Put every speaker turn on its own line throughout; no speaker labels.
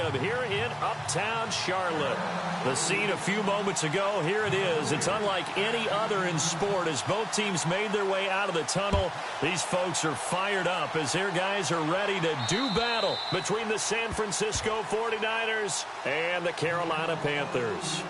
Stadium here in Uptown Charlotte. The scene a few moments ago, here it is. It's unlike any other in sport as both teams made their way out of the tunnel. These folks are fired up as their guys are ready to do battle between the San Francisco 49ers and the Carolina Panthers.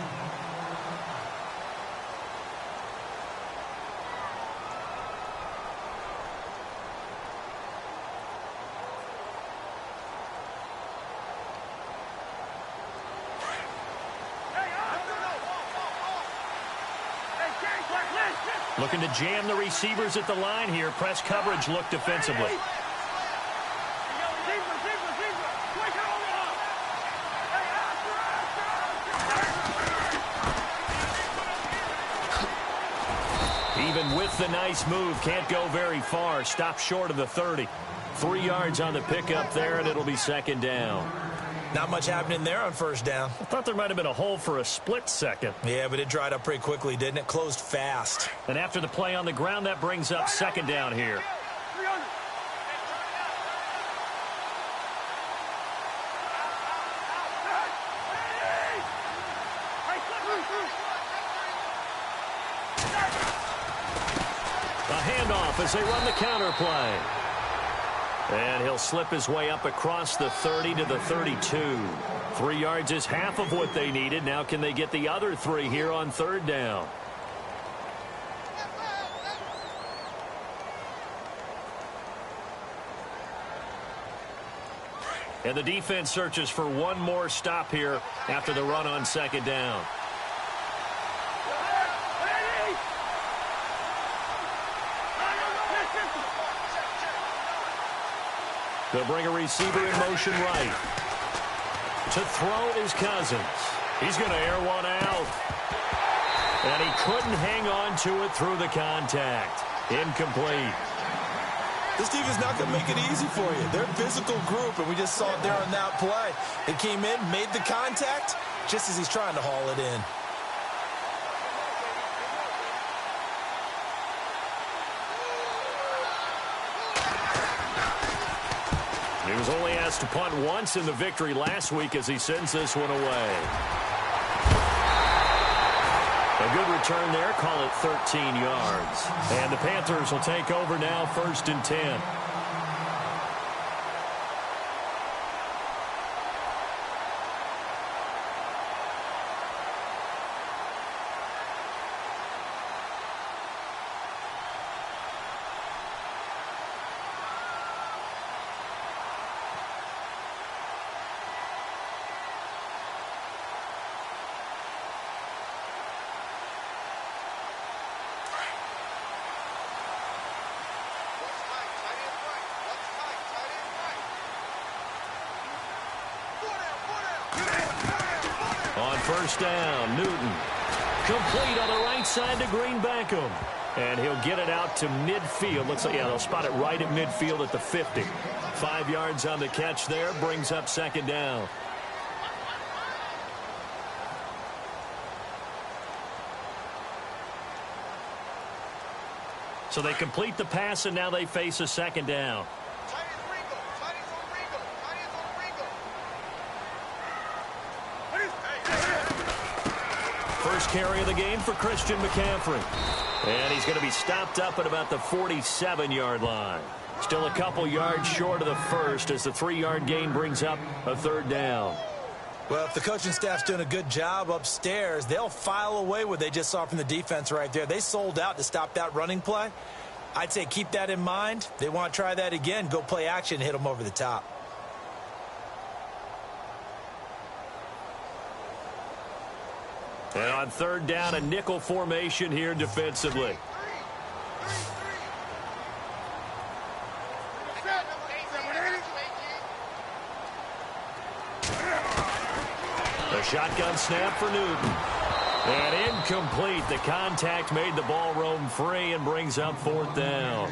Looking to jam the receivers at the line here. Press coverage look defensively. Even with the nice move, can't go very far. Stop short of the 30. 3 yards on the pickup there, and it'll be second down.
Not much happening there on first down.
I thought there might have been a hole for a split second.
Yeah, but it dried up pretty quickly, didn't it? Closed fast.
And after the play on the ground, that brings up second down here. A handoff as they run the counter play. And he'll slip his way up across the 30 to the 32. 3 yards is half of what they needed. Now can they get the other 3 here on third down? And the defense searches for one more stop here after the run on second down. They'll bring a receiver in motion right. To throw is Cousins. He's going to air one out. And he couldn't hang on to it through the contact. Incomplete.
This defense is not going to make it easy for you. They're a physical group, and we just saw it there on that play. They came in, made the contact, just as he's trying to haul it in.
He was only asked to punt once in the victory last week as he sends this one away. A good return there, call it 13 yards. And the Panthers will take over now, 1st and 10. First down, Newton. Complete on the right side to Green Beckham. And he'll get it out to midfield. Looks like, yeah, they'll spot it right at midfield at the 50. 5 yards on the catch there, brings up second down. So they complete the pass, and now they face a second down. First carry of the game for Christian McCaffrey. And he's going to be stopped up at about the 47-yard line. Still a couple yards short of the first as the 3-yard gain brings up a third down.
Well, if the coaching staff's doing a good job upstairs, they'll file away what they just saw from the defense right there. They sold out to stop that running play. I'd say keep that in mind. They want to try that again. Go play action, hit them over the top.
And on third down, a nickel formation here defensively. The shotgun snap for Newton. And incomplete. The contact made the ball roam free and brings up fourth down.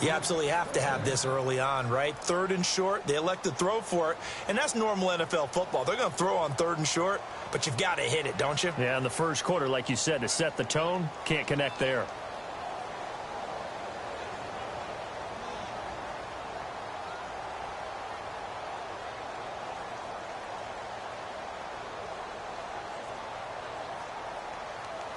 You absolutely have to have this early on, right? Third and short, they elect to throw for it, and that's normal NFL football. They're going to throw on third and short, but you've got to hit it, don't you?
Yeah, in the first quarter, like you said, to set the tone, can't connect there.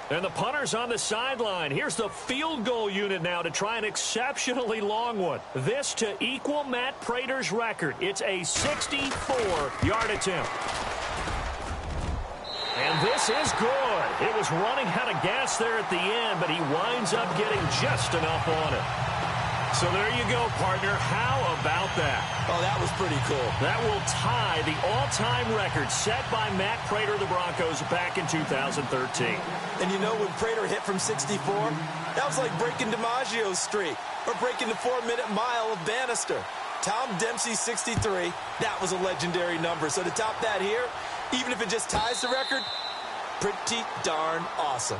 And the punter's on the sideline. Here's the field goal unit now to try an exceptionally long one. This to equal Matt Prater's record. It's a 64-yard attempt. And this is good. It was running out of gas there at the end, but he winds up getting just enough on it. So there you go, partner. How about that?
Oh, that was pretty cool.
That will tie the all-time record set by Matt Prater of the Broncos back in 2013.
And you know, when Prater hit from 64, that was like breaking DiMaggio's streak or breaking the 4-minute mile of Bannister. Tom Dempsey's 63, that was a legendary number. So to top that here, even if it just ties the record, pretty darn awesome.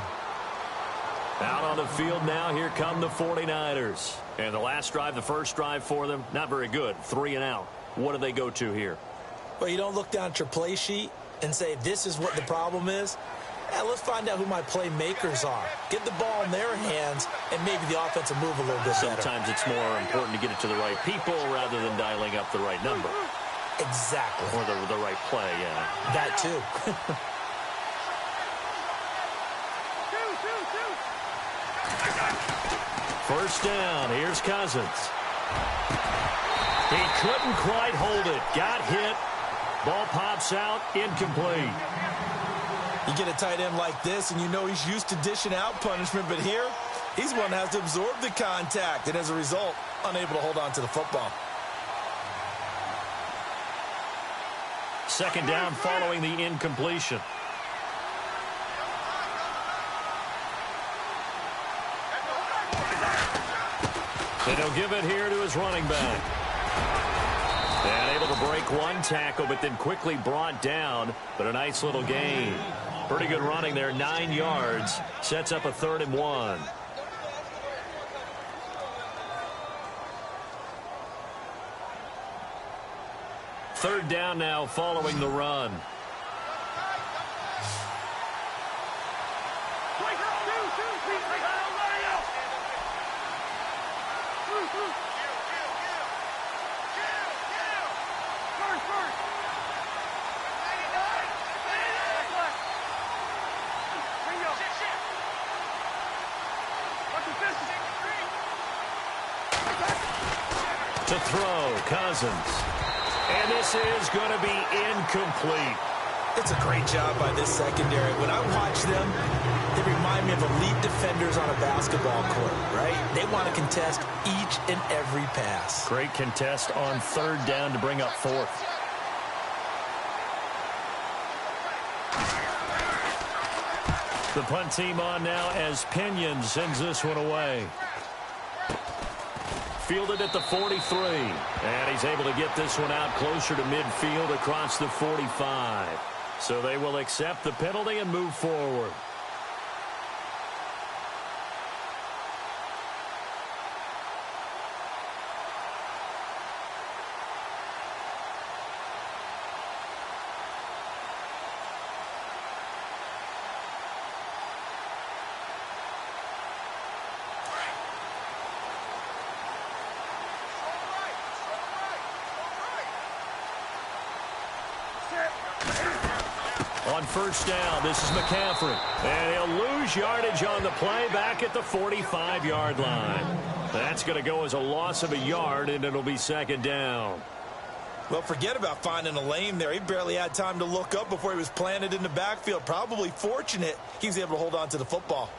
Out on the field now, here come the 49ers. And the last drive, the first drive for them, not very good. 3 and out. What do they go to here?
Well, you don't look down at your play sheet and say, this is what the problem is. Yeah, let's find out who my playmakers are. Get the ball in their hands, and maybe the offense will move a little bit better.
Sometimes it's more important to get it to the right people rather than dialing up the right number.
Exactly.
Or the right play, yeah.
That too.
First down, here's Cousins. He couldn't quite hold it. Got hit. Ball pops out, incomplete.
You get a tight end like this, and you know he's used to dishing out punishment, but here, he's one that has to absorb the contact, and as a result, unable to hold on to the football.
Second down following the incompletion. And he'll give it here to his running back. And able to break one tackle, but then quickly brought down. But a nice little gain. Pretty good running there, 9 yards. Sets up a 3rd and 1. Third down now following the run. To throw, Cousins. And this is going to be incomplete.
It's a great job by this secondary. When I watch them, they remind me of elite defenders on a basketball court, right? They want to contest each and every pass.
Great contest on 3rd down to bring up 4th. The punt team on now as Pinion sends this one away. Fielded at the 43. And he's able to get this one out closer to midfield across the 45. So they will accept the penalty and move forward. On first down, this is McCaffrey. And he'll lose yardage on the play back at the 45-yard line. That's going to go as a loss of a yard, and it'll be 2nd down.
Well, forget about finding a lane there. He barely had time to look up before he was planted in the backfield. Probably fortunate he was able to hold on to the football.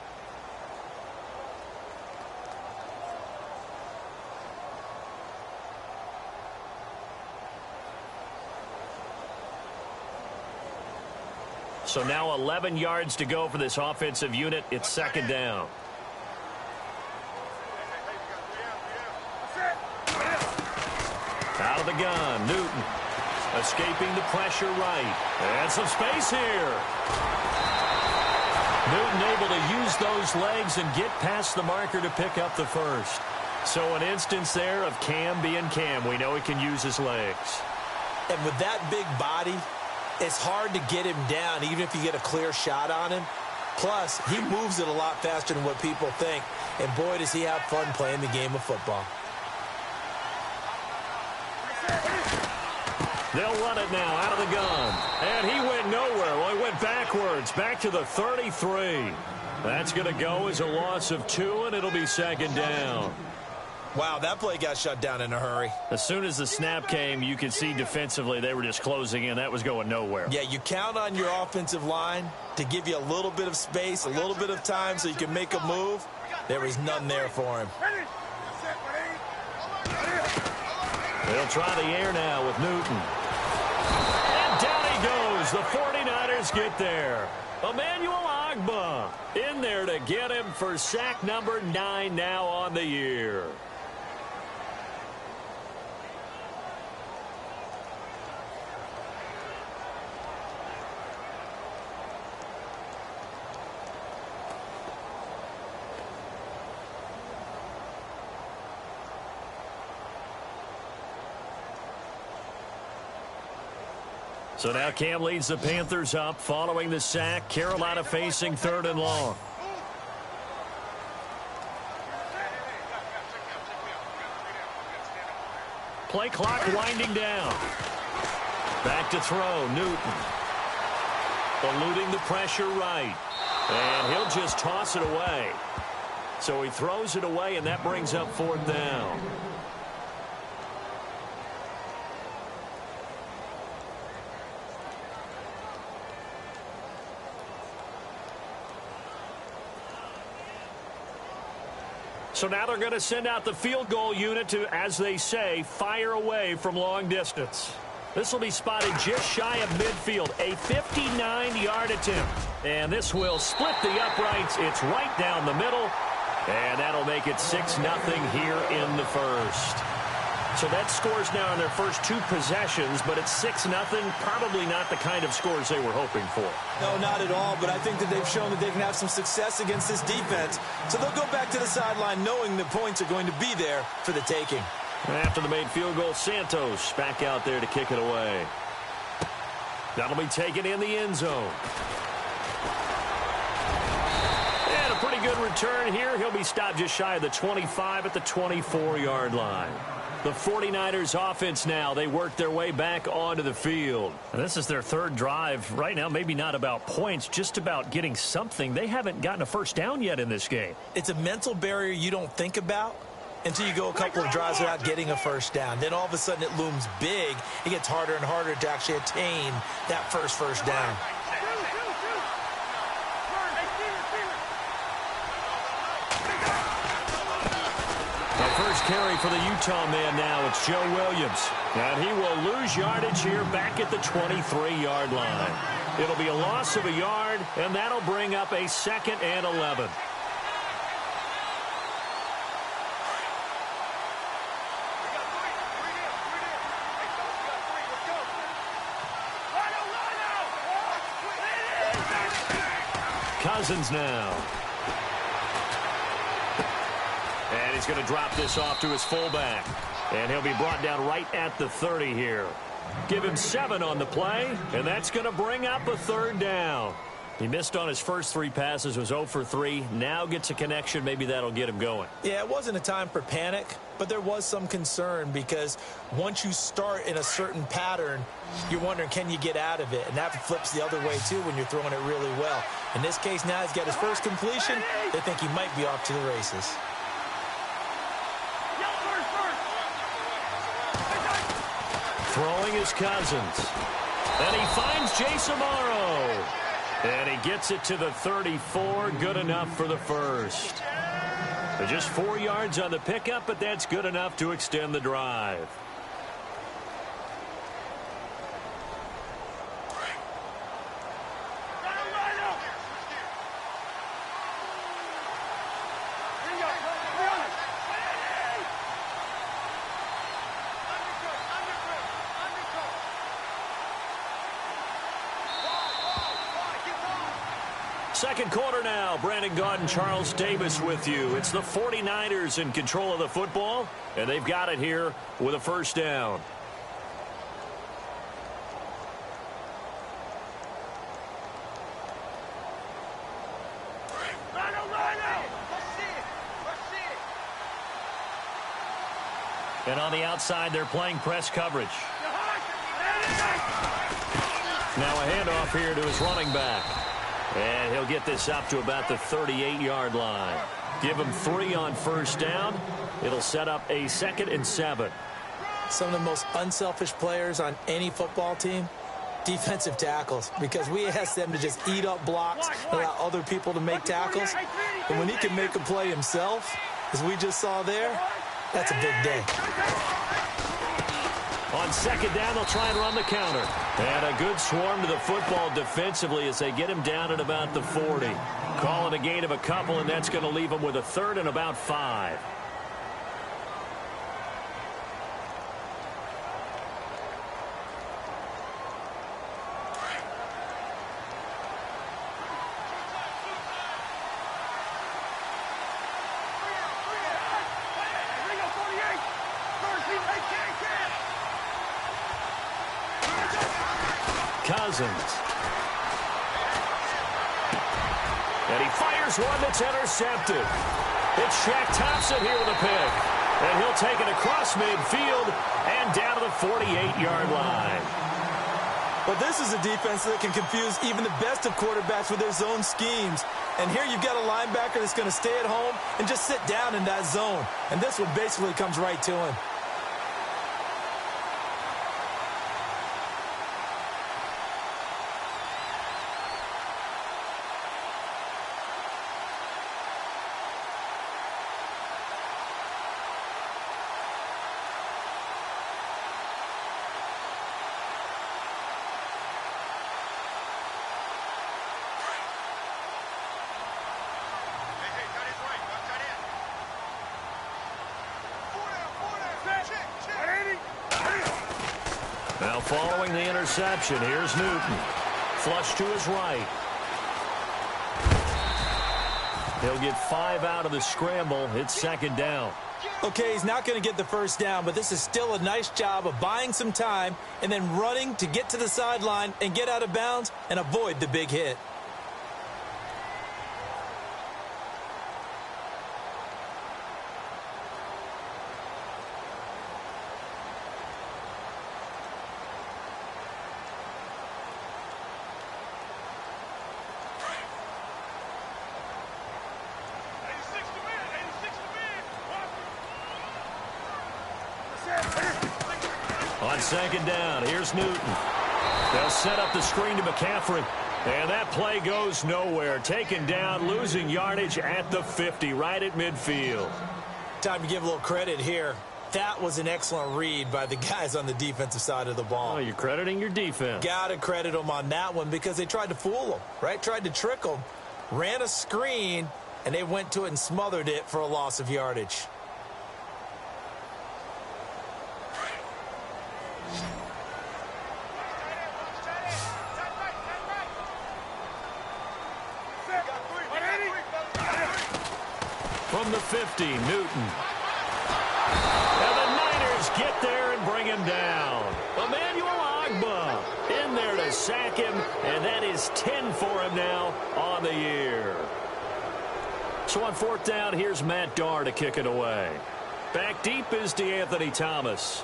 So now 11 yards to go for this offensive unit. It's 2nd down. Out of the gun, Newton. Escaping the pressure right. And some space here. Newton able to use those legs and get past the marker to pick up the first. So an instance there of Cam being Cam. We know he can use his legs.
And with that big body, it's hard to get him down, even if you get a clear shot on him. Plus, he moves it a lot faster than what people think. And boy, does he have fun playing the game of football.
They'll run it now out of the gun. And he went nowhere. Well, he went backwards, back to the 33. That's going to go as a loss of 2, and it'll be second down.
Wow, that play got shut down in a hurry.
As soon as the snap came, you could see defensively they were just closing in. That was going nowhere.
Yeah, you count on your offensive line to give you a little bit of space, a little bit of time so you can make a move. There was none there for him.
They'll try the air now with Newton. And down he goes. The 49ers get there. Emmanuel Ogbah in there to get him for sack number 9 now on the year. So now Cam leads the Panthers up following the sack. Carolina facing 3rd and long. Play clock winding down. Back to throw, Newton. Eluding the pressure right. And he'll just toss it away. So he throws it away, and that brings up 4th down. So now they're going to send out the field goal unit to, as they say, fire away from long distance. This will be spotted just shy of midfield, a 59-yard attempt. And this will split the uprights. It's right down the middle. And that'll make it 6-0 here in the first. So that scores now in their first 2 possessions, but it's 6-0. Probably not the kind of scores they were hoping for.
No, not at all, but I think that they've shown that they can have some success against this defense. So they'll go back to the sideline knowing the points are going to be there for the taking.
After the made field goal, Santos back out there to kick it away. That'll be taken in the end zone. And a pretty good return here. He'll be stopped just shy of the 25 at the 24-yard line. The 49ers offense now, they work their way back onto the field. And this is their 3rd drive. Right now, maybe not about points, just about getting something. They haven't gotten a first down yet in this game.
It's a mental barrier you don't think about until you go a couple of drives without getting a first down. Then all of a sudden it looms big. It gets harder and harder to actually attain that first down.
First carry for the Utah man now. It's Joe Williams. And he will lose yardage here back at the 23-yard line. It'll be a loss of a yard, and that'll bring up a 2nd and 11. Cousins now. And he's going to drop this off to his fullback. And he'll be brought down right at the 30 here. Give him 7 on the play, and that's going to bring up a 3rd down. He missed on his first 3 passes, was 0 for 3. Now gets a connection. Maybe that'll get him going.
Yeah, it wasn't a time for panic, but there was some concern because once you start in a certain pattern, you're wondering, can you get out of it? And that flips the other way, too, when you're throwing it really well. In this case, now he's got his first completion. They think he might be off to the races.
Throwing his Cousins. And he finds Jace Amaro. And he gets it to the 34. Good enough for the first. Just 4 yards on the pickup, but that's good enough to extend the drive. Second quarter now. Brandon Gaudin, Charles Davis with you. It's the 49ers in control of the football, and they've got it here with a first down. And on the outside, they're playing press coverage. Now a handoff here to his running back. And he'll get this up to about the 38-yard line. Give him 3 on first down. It'll set up a 2nd and 7.
Some of the most unselfish players on any football team, defensive tackles, because we ask them to just eat up blocks and allow other people to make tackles. And when he can make a play himself, as we just saw there, that's a big day.
On 2nd down, they'll try and run the counter. And a good swarm to the football defensively as they get him down at about the 40. Calling a gain of a couple, and that's going to leave him with a 3rd and about 5. Cousins. And he fires one that's intercepted. It's Shaq Thompson here with a pick. And he'll take it across midfield and down to the 48-yard line.
But this is a defense that can confuse even the best of quarterbacks with their zone schemes. And here you've got a linebacker that's going to stay at home and just sit down in that zone. And this one basically comes right to him.
Now following the interception, here's Newton. Flush to his right. He'll get 5 out of the scramble. It's 2nd down.
Okay, he's not going to get the first down, but this is still a nice job of buying some time and then running to get to the sideline and get out of bounds and avoid the big hit.
On 2nd down, here's Newton. They'll set up the screen to McCaffrey. And that play goes nowhere. Taken down, losing yardage at the 50, right at midfield.
Time to give a little credit here. That was an excellent read by the guys on the defensive side of the ball.
Oh, you're crediting your defense.
Got to credit them on that one because they tried to fool them, right? Tried to trick them. Ran a screen, and they went to it and smothered it for a loss of yardage.
From the 50, Newton. And the Niners get there and bring him down. Emmanuel Ogbah in there to sack him, and that is 10 for him now on the year. So on 4th down, here's Matt Darr to kick it away. Back deep is DeAnthony Thomas.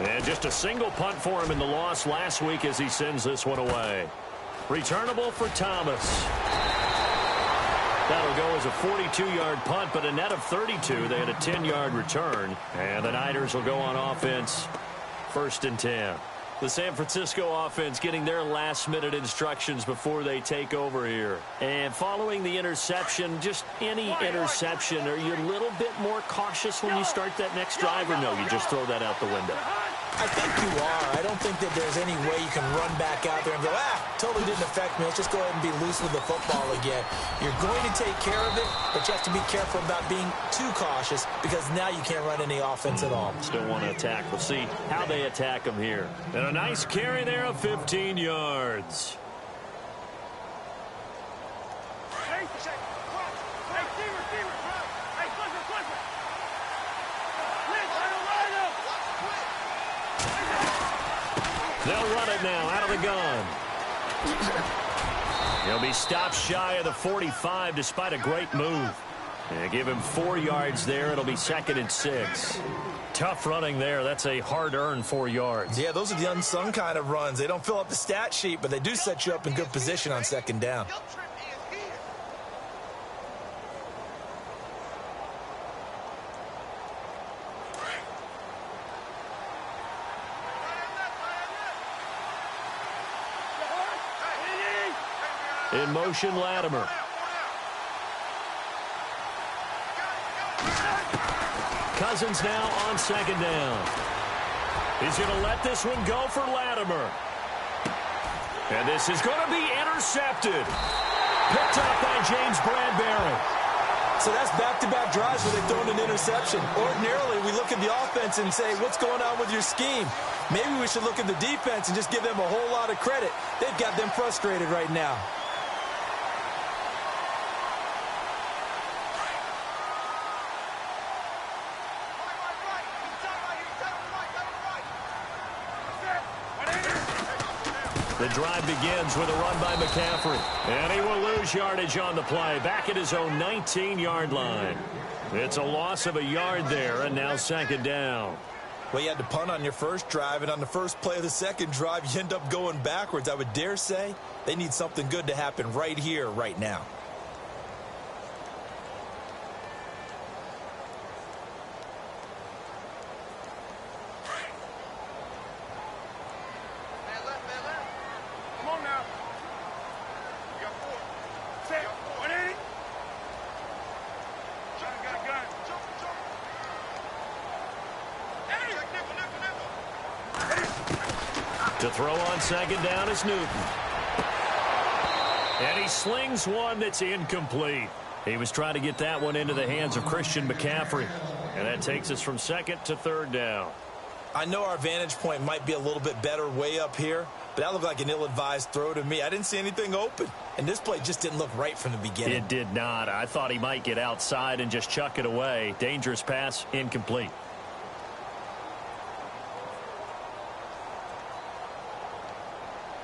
And just a single punt for him in the loss last week as he sends this one away. Returnable for Thomas. That'll go as a 42-yard punt, but a net of 32. They had a 10-yard return. And the Niners will go on offense. 1st and 10. The San Francisco offense getting their last-minute instructions before they take over here. And following the interception, just any interception, are you a little bit more cautious when you start that next drive, or no, you just throw that out the window?
I think you are. I don't think that there's any way you can run back out there and go, totally didn't affect me. Let's just go ahead and be loose with the football again. You're going to take care of it, but you have to be careful about being too cautious because now you can't run any offense at all.
Still want to attack. We'll see how they attack them here. And a nice carry there of 15 yards. They'll run it now out of the gun. He'll be stopped shy of the 45 despite a great move. And give him 4 yards there. It'll be 2nd and 6. Tough running there. That's a hard-earned 4 yards.
Yeah, those are the unsung kind of runs. They don't fill up the stat sheet, but they do set you up in good position on 2nd down.
In motion, Latimer. Cousins now on 2nd down. He's going to let this one go for Latimer. And this is going to be intercepted. Picked up by James Bradbury.
So that's back-to-back drives where they've thrown an interception. Ordinarily, we look at the offense and say, what's going on with your scheme? Maybe we should look at the defense and just give them a whole lot of credit. They've got them frustrated right now.
The drive begins with a run by McCaffrey. And he will lose yardage on the play. Back at his own 19-yard line. It's a loss of a yard there, and now 2nd down.
Well, you had to punt on your first drive, and on the first play of the second drive, you end up going backwards. I would dare say they need something good to happen right here, right now.
To throw on 2nd down is Newton. And he slings one that's incomplete. He was trying to get that one into the hands of Christian McCaffrey. And that takes us from 2nd to 3rd down.
I know our vantage point might be a little bit better way up here, but that looked like an ill-advised throw to me. I didn't see anything open. And this play just didn't look right from the beginning.
It did not. I thought he might get outside and just chuck it away. Dangerous pass, incomplete.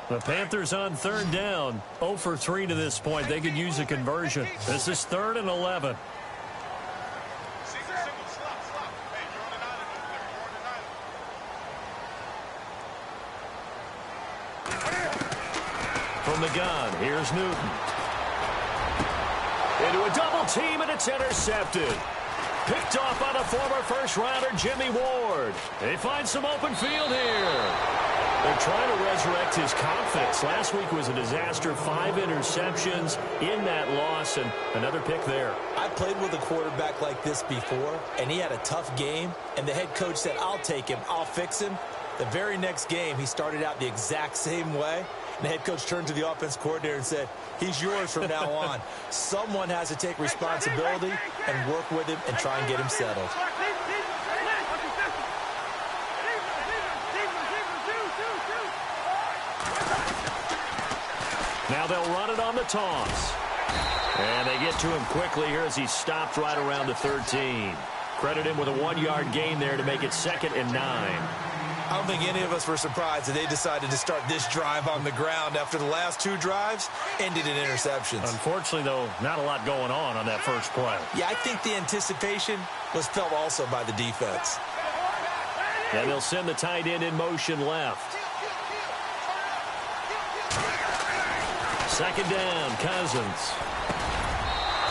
The Panthers on 3rd down. 0 for 3 to this point. They could use a conversion. This is 3rd and 11. From the gun, here's Newton. Into a double team, and it's intercepted. Picked off by the former first-rounder Jimmy Ward. They find some open field here. They're trying to resurrect his confidence. Last week was a disaster. 5 interceptions in that loss, and another pick there.
I played with a quarterback like this before, and he had a tough game, and the head coach said, I'll take him, I'll fix him. The very next game, he started out the exact same way, and the head coach turned to the offense coordinator and said, he's yours from now on. Someone has to take responsibility and work with him and try and get him settled.
Now they'll run it on the toss. And they get to him quickly here as he stopped right around the 13. Credit him with a 1-yard gain there to make it 2nd and 9.
I don't think any of us were surprised that they decided to start this drive on the ground after the last 2 drives ended in interceptions.
Unfortunately, though, not a lot going on that first play.
Yeah, I think the anticipation was felt also by the defense.
And they'll send the tight end in motion left. 2nd down, Cousins.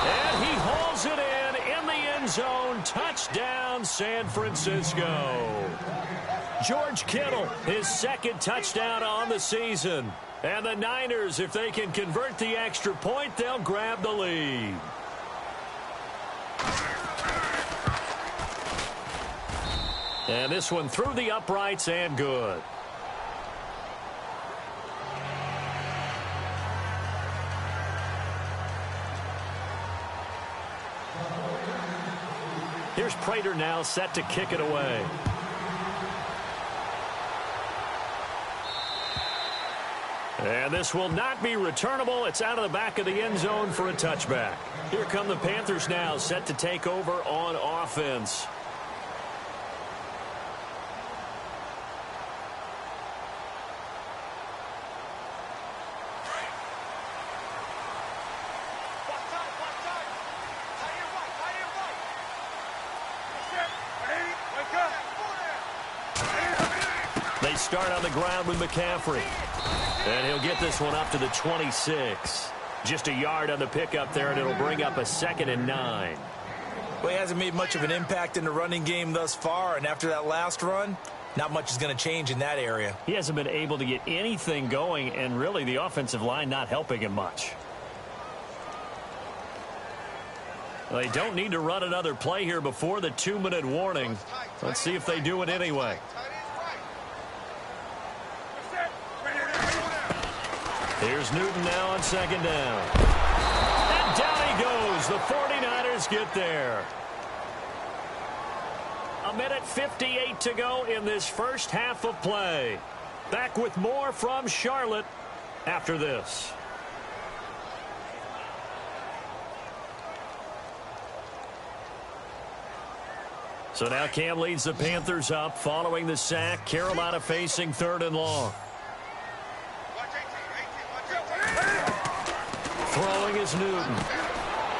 And he hauls it in the end zone. Touchdown, San Francisco. George Kittle, his 2nd touchdown on the season. And the Niners, if they can convert the extra point, they'll grab the lead. And this one through the uprights and good. Here's Prater now set to kick it away. And this will not be returnable. It's out of the back of the end zone for a touchback. Here come the Panthers now set to take over on offense. They start on the ground with McCaffrey. And he'll get this one up to the 26. Just a yard on the pickup there, and it'll bring up a 2nd and 9.
Well, he hasn't made much of an impact in the running game thus far, and after that last run, not much is going to change in that area.
He hasn't been able to get anything going, and really the offensive line not helping him much. They don't need to run another play here before the 2-minute warning. Let's see if they do it anyway. Here's Newton now on 2nd down. And down he goes. The 49ers get there. 1:58 to go in this first half of play. Back with more from Charlotte after this. So now Cam leads the Panthers up following the sack. Carolina facing 3rd and long. Throwing is Newton.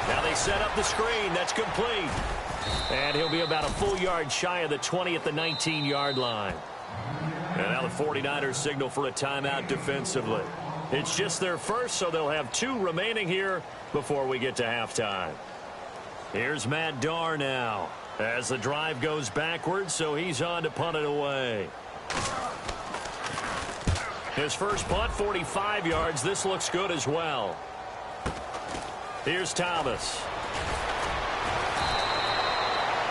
Now they set up the screen. That's complete. And he'll be about a full yard shy of the 20 at the 19-yard line. And now the 49ers signal for a timeout defensively. It's just their first, so they'll have 2 remaining here before we get to halftime. Here's Matt Darr now as the drive goes backwards, so he's on to punt it away. His first punt, 45 yards. This looks good as well. Here's Thomas.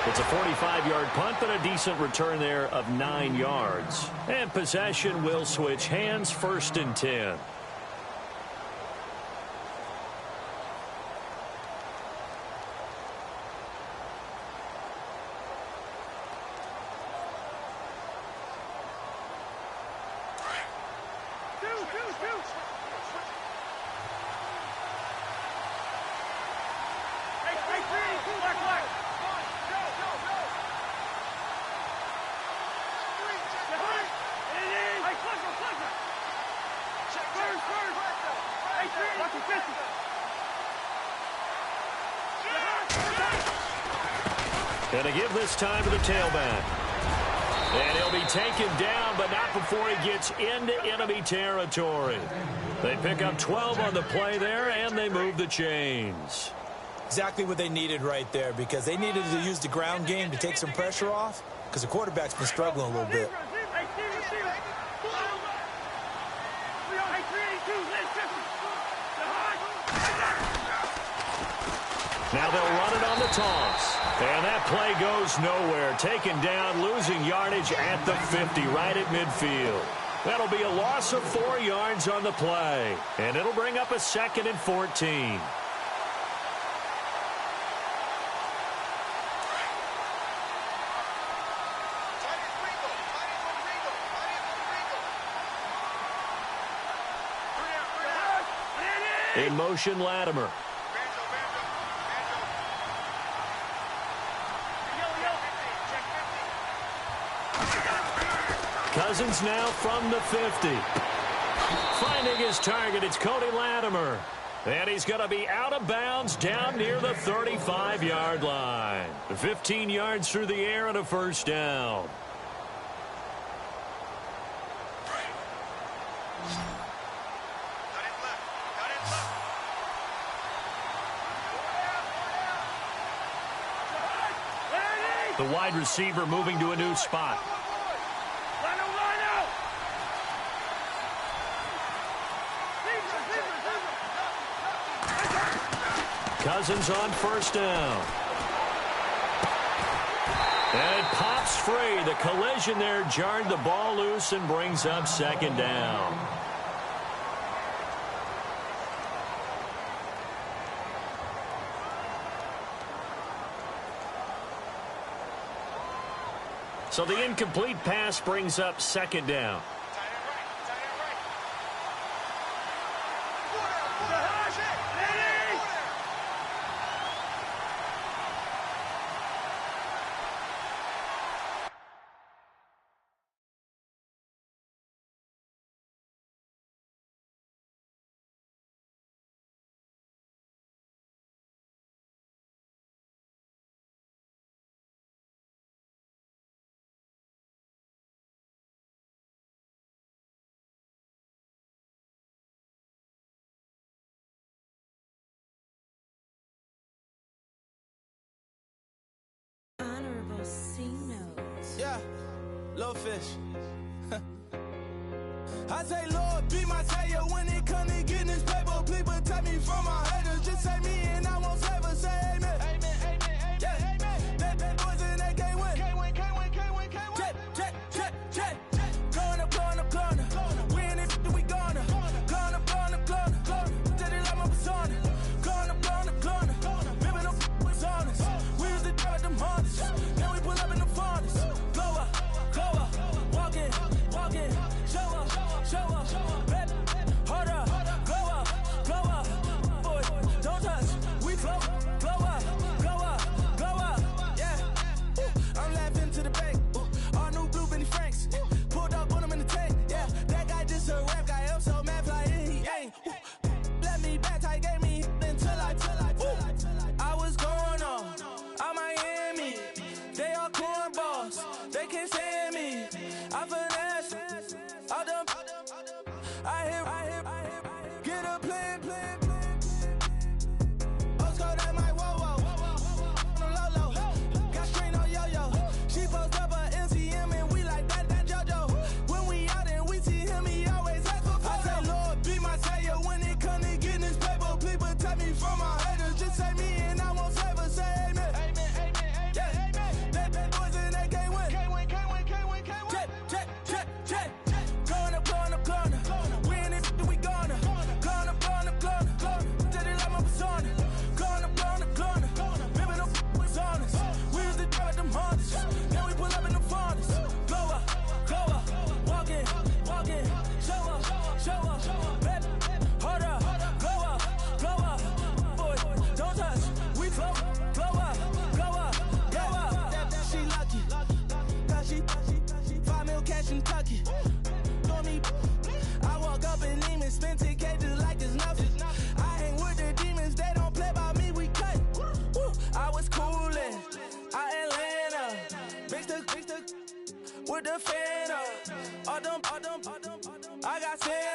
It's a 45-yard punt, but a decent return there of 9 yards. And possession will switch hands, 1st and 10. Going to give this time to the tailback. And he'll be taken down, but not before he gets into enemy territory. They pick up 12 on the play there, and they move the chains.
Exactly what they needed right there, because they needed to use the ground game to take some pressure off, because the quarterback's been struggling a little bit.
Now they'll run it on the toss. And that play goes nowhere. Taken down, losing yardage at the 50, right at midfield. That'll be a loss of 4 yards on the play. And it'll bring up a 2nd and 14. In motion, Latimer. Cousins now from the 50. Finding his target, it's Cody Latimer. And he's going to be out of bounds down near the 35-yard line. 15 yards through the air and a 1st down. The wide receiver moving to a new spot. Cousins on 1st down. And it pops free. The collision there jarred the ball loose and brings up 2nd down. So the incomplete pass brings up 2nd down.
Little fish. I say, Lord, be my savior when it comes to getting this paper. Please protect me from my haters. Just say me and I won't save her. Say amen. Amen, amen, amen, yeah. Amen. That boys and they can't win. Can't win, can't win, can't win, can't win. Check. Going up. We in it, we gonna. Going up. Till they like my persona. Going up. Ripping up was honest. We used to drive them Hondas. Then we pull up in the Fondas. Glow up. Walking. Show up. Baby, hold up. Glow up. Boy, don't touch. We glow up. Yeah. I'm laughing to the bank. All new blue Benny Franks. Pulled up on him in the tank. Yeah, that guy just a rap guy. I'm so mad fly in, he ain't. Let me back, tight gave me until I was going on Miami. They all cornballs. They can't stand me. I finesse. All them. I hear. Get a plan. Oscar, that might whoa. Low. Got strain on yo-yo. She post up her MCM and we like that JoJo. When we out and we see him, he always ask for photo. I say, Lord, be my savior when it comes to getting this paper. Please protect me from my haters. Just say me and I won't save her. Say amen. Amen. Yeah. Amen. That boys and they can't win. Can't win. Check. Going up. We in it, we gonna. Going up. Till they like my persona. Going up. Ripping up was honest. We used to drive them Hondas. Then we pull up in the Fondas. Glow up. Walking. Show up. Baby, hold up. Glow up. Boy, don't touch. We glow up. Yeah. She lucky. Cause she 5 mil cash in Kentucky. For me, I walk up and even spend 10K just like it's nothing. I hang with the demons, they don't play by me, we cut. I was coolin', Atlanta. Mixed with the fan up. All them, I got 10